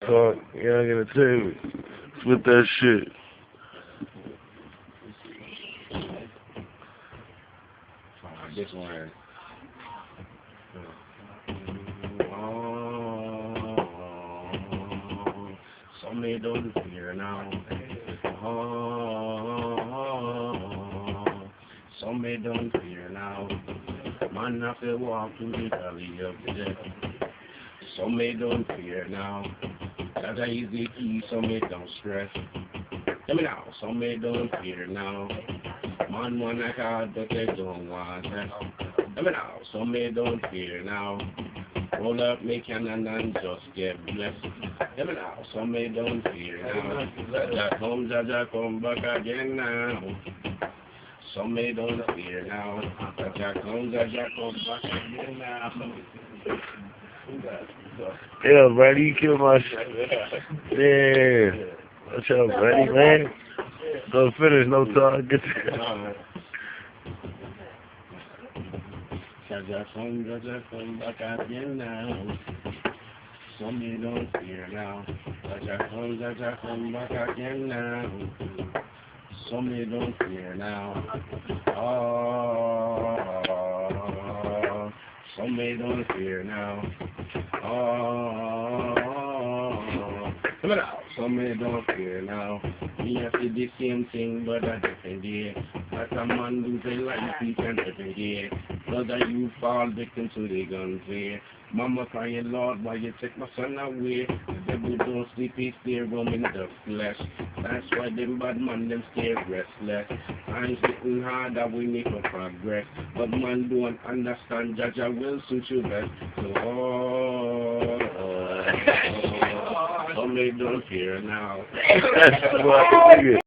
talk. Young Entertainment. With that shit. This one. Some may don't fear now. Some may don't fear now. Man have to walk through the valley of death. Some may don't fear now. That is the key. Some may don't stress. Tell me now. Some may don't fear now. Man wanna card but they don't want that. Tell me now. Some may don't fear now. Roll up, make cannon and just get blessed. Tell me now. Some may don't fear now. Jaja come back again now. Some may don't fear now. Jaja come back again now. Yeah, buddy, you killed my shit. Yeah. What's up, buddy, man? Don't finish, no time. Get Jaja come back again now. Some may don't fear now. Jaja come back again now. Some may don't fear now. Oh, some may don't fear now. Oh, come on now. Some may don't fear now. We have to do the same thing, but a different day. As a man lose a life, he can different day. Brother, you fall victim to the gunplay. Mama crying, Lord, why you take my son away? The devil don't sleep, he stay roaming the flesh. That's why them bad man, them stay restless. I'm sitting hard that we need to progress. But man don't understand, Jaja will suit you best. So, some they don't fear now.